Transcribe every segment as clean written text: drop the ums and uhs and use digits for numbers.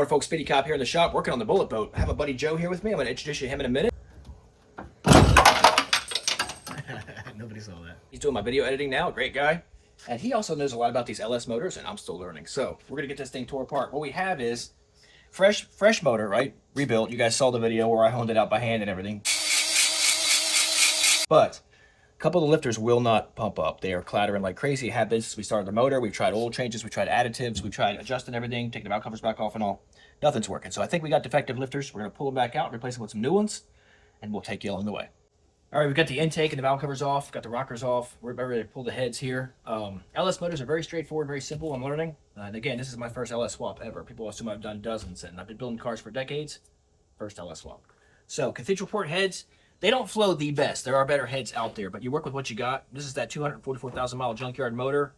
Alright folks, Speedy Cop here in the shop working on the bullet boat. I have a buddy Joe here with me. I'm going to introduce you to him in a minute. Nobody saw that. He's doing my video editing now, great guy. And he also knows a lot about these LS motors, and I'm still learning. So we're going to get this thing tore apart. What we have is fresh motor, right? Rebuilt. You guys saw the video where I honed it out by hand and everything. But a couple of the lifters will not pump up. They are clattering like crazy. It happens since we started the motor. We've tried oil changes. We tried additives. We tried adjusting everything, taking the valve covers back off and all. Nothing's working. So I think we got defective lifters. We're going to pull them back out, replace them with some new ones, and we'll take you along the way. All right, we've got the intake and the valve covers off. Got the rockers off. We're ready to pull the heads here. LS motors are very straightforward, very simple. I'm learning. And again, this is my first LS swap ever. People assume I've done dozens, and I've been building cars for decades. First LS swap. So cathedral port heads. They don't flow the best. There are better heads out there, but you work with what you got. This is that 244,000 mile junkyard motor.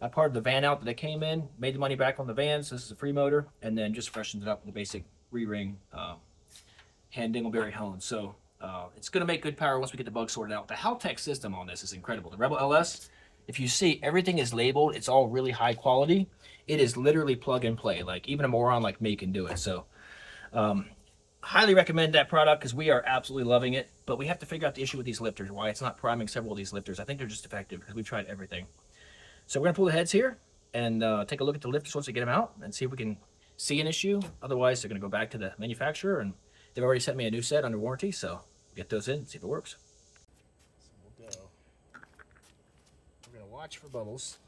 I parted the van out that it came in, made the money back on the vans. This is a free motor, and then just freshened it up with the basic re-ring hand dingleberry hone. So it's going to make good power once we get the bugs sorted out. The Haltech system on this is incredible. The Rebel LS, if you see, everything is labeled. It's all really high quality. It is literally plug and play. Like even a moron like me can do it. So highly recommend that product because we are absolutely loving it. But we have to figure out the issue with these lifters, why it's not priming several of these lifters. I think they're just defective because we've tried everything. So we're going to pull the heads here and take a look at the lifters once we get them out and see if we can see an issue. Otherwise, they're going to go back to the manufacturer, and they've already sent me a new set under warranty, so we'll get those in and see if it works. So we'll go. We're going to watch for bubbles.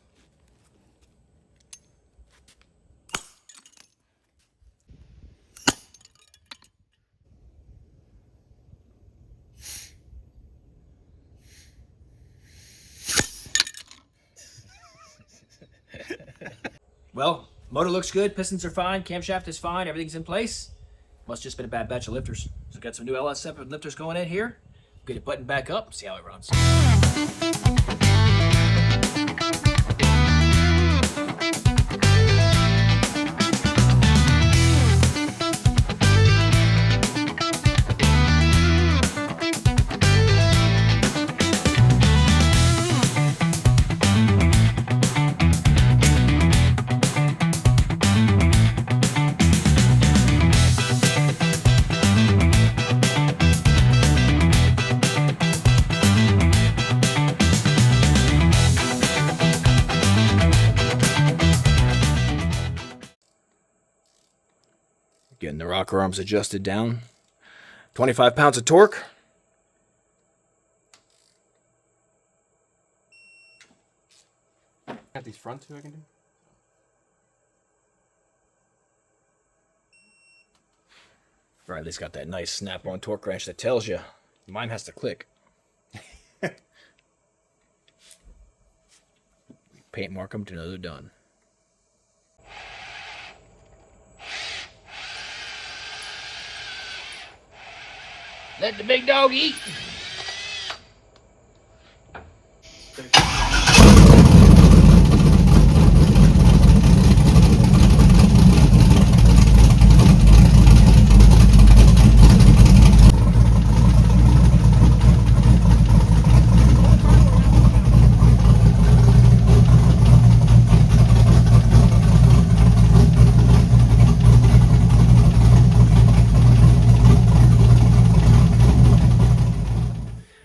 Well, motor looks good, pistons are fine, camshaft is fine, everything's in place. Must just been a bad batch of lifters. So got some new LS7 lifters going in here. Get it buttoned back up, see how it runs. Getting the rocker arms adjusted down. 25 pounds of torque. Got these front two I can do? Riley's got that nice snap-on torque wrench that tells you mine has to click. Paint mark them to know they're done. Let the big dog eat.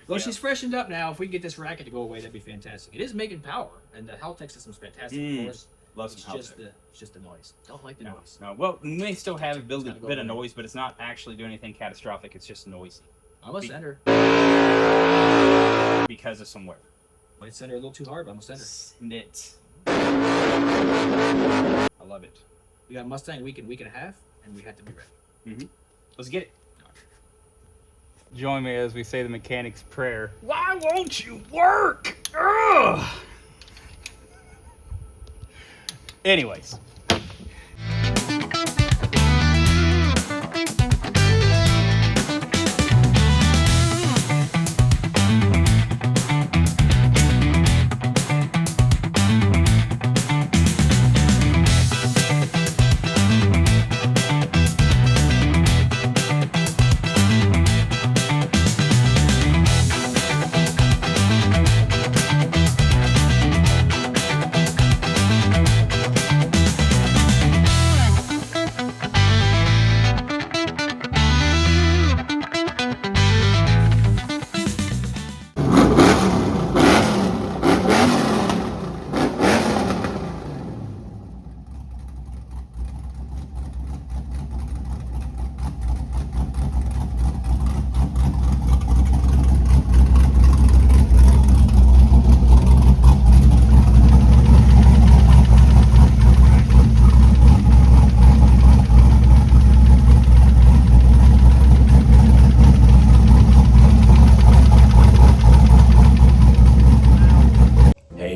Well, she's freshened up now. If we can get this racket to go away, that'd be fantastic. It is making power, and the Haltech system's fantastic, of course. Love some It's just the noise. Don't like the noise. No, well, we may still have a bit of noise, but it's not actually doing anything catastrophic. It's just noisy. I'm gonna send her. Because of some wear. Might send her a little too hard, but I'm gonna send her. Snit. I love it. We got Mustang a week and a half, and we had to be ready. Let's get it. Join me as we say the mechanic's prayer. Why won't you work? Ugh! Anyways.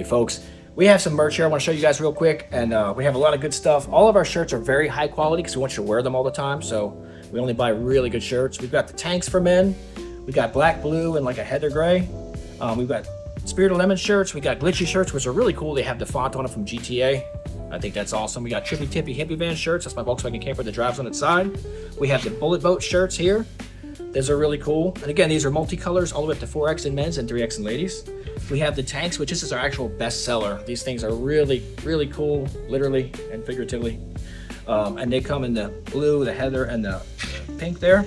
folks. We have some merch here I want to show you guys real quick, and we have a lot of good stuff. All of our shirts are very high quality because we want you to wear them all the time, so we only buy really good shirts. We've got the tanks for men. We got black, blue, and like a heather gray. We've got Spirit of Lemon shirts. We got glitchy shirts, which are really cool. They have the font on them from GTA. I think that's awesome. We got Trippy Tippy Hippie Van shirts. That's my Volkswagen camper that drives on its side. We have the Bullet Boat shirts here. Those are really cool. And again, these are multicolors all the way up to 4X in men's and 3X in ladies. We have the tanks, which this is our actual best seller. These things are really, really cool, literally and figuratively. And they come in the blue, the heather, and the pink there.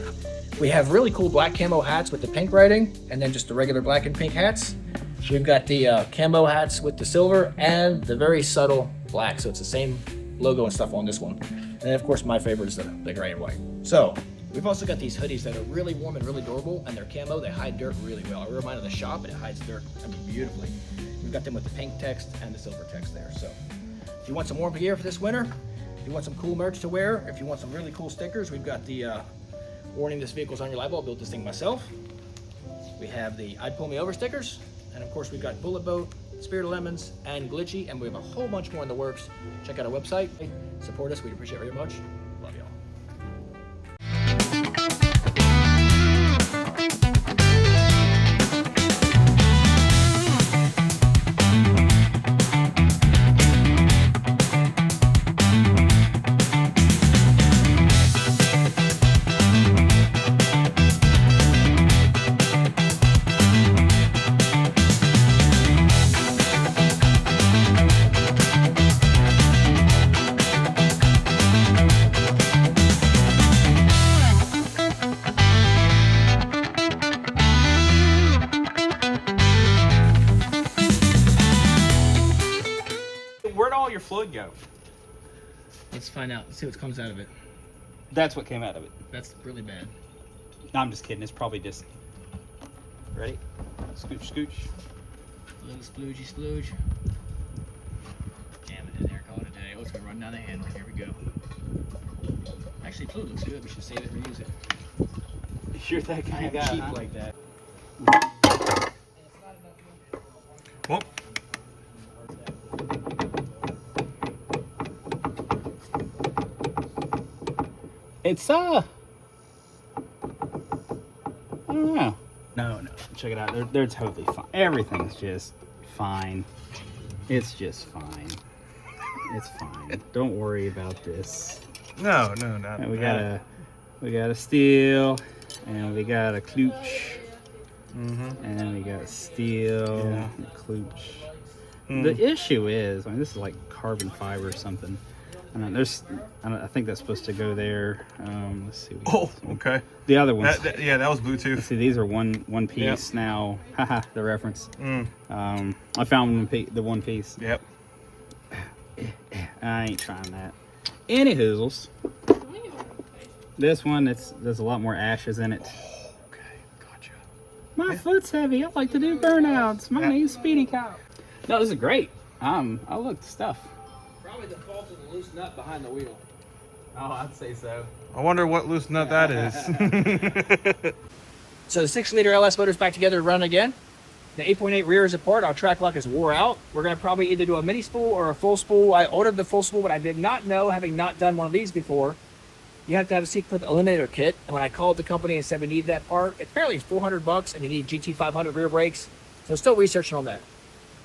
We have really cool black camo hats with the pink writing, and then just the regular black and pink hats. We've got the camo hats with the silver and the very subtle black, so it's the same logo and stuff on this one. And of course, my favorite is the gray and white. So we've also got these hoodies that are really warm and really durable, and they're camo. They hide dirt really well. I wear mine in the shop, and it hides dirt, beautifully. We've got them with the pink text and the silver text there. So if you want some warm gear for this winter, if you want some cool merch to wear, if you want some really cool stickers, we've got the warning this vehicle's unreliable. I built this thing myself. We have the I'd Pull Me Over stickers, and of course we've got Bullet Boat, Spirit of Lemons, and Glitchy, and we have a whole bunch more in the works. Check out our website, support us, we'd appreciate it very much. Love y'all. Where'd all your fluid go? Let's find out. Let's see what comes out of it. That's what came out of it. That's really bad. No, I'm just kidding. It's probably just... Ready? Scooch, scooch. A little sploogey splooge. Jam it in there, call it a day. Oh, it's gonna run down the handle. Here we go. Actually, fluid looks good. We should save it and reuse it. You're that kind of guy, cheap huh? like that. Well, It's I don't know. No. Check it out. They're totally fine. Everything's just fine. It's just fine. It's fine. Don't worry about this. no, not And we that. got a steel, and we got a klooch, Mm-hmm. and then we got steel, Yeah. and a klooch. Mm. The issue is, I mean, this is like carbon fiber or something. I think that's supposed to go there. Let's see. Oh, okay. The other ones. Yeah, that was Bluetooth. See, these are one piece now. Haha, the reference. Mm. I found the one piece. Yep. I ain't trying that. Any hoozles. This one, there's a lot more ashes in it. Okay, gotcha. My foot's heavy. I like to do burnouts. My name's Speedy Cop. No, this is great. I look the stuff. Probably the fault of the loose nut behind the wheel. Oh, I'd say so. I wonder what loose nut that is. So the 6-liter LS motor's back together to run again. The 8.8 rear is apart. Our track lock is wore out. We're going to probably either do a mini spool or a full spool. I ordered the full spool, but I did not know, having not done one of these before, you have to have a C-clip eliminator kit. And when I called the company and said we need that part, apparently it's $400 and you need GT500 rear brakes. So still researching on that.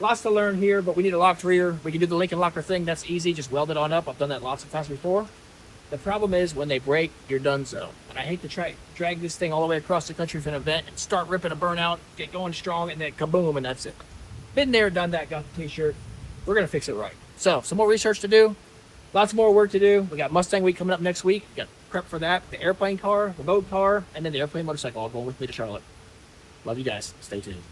Lots to learn here, but we need a locked rear. We can do the Lincoln locker thing. That's easy. Just weld it on up. I've done that lots of times before. The problem is when they break, you're done so. And I hate to drag this thing all the way across the country for an event and start ripping a burnout, get going strong, and then kaboom, and that's it. Been there, done that, got the t-shirt. We're going to fix it right. So, some more research to do. Lots more work to do. We got Mustang Week coming up next week. We got prep for that. The airplane car, the boat car, and then the airplane motorcycle all going with me to Charlotte. Love you guys. Stay tuned.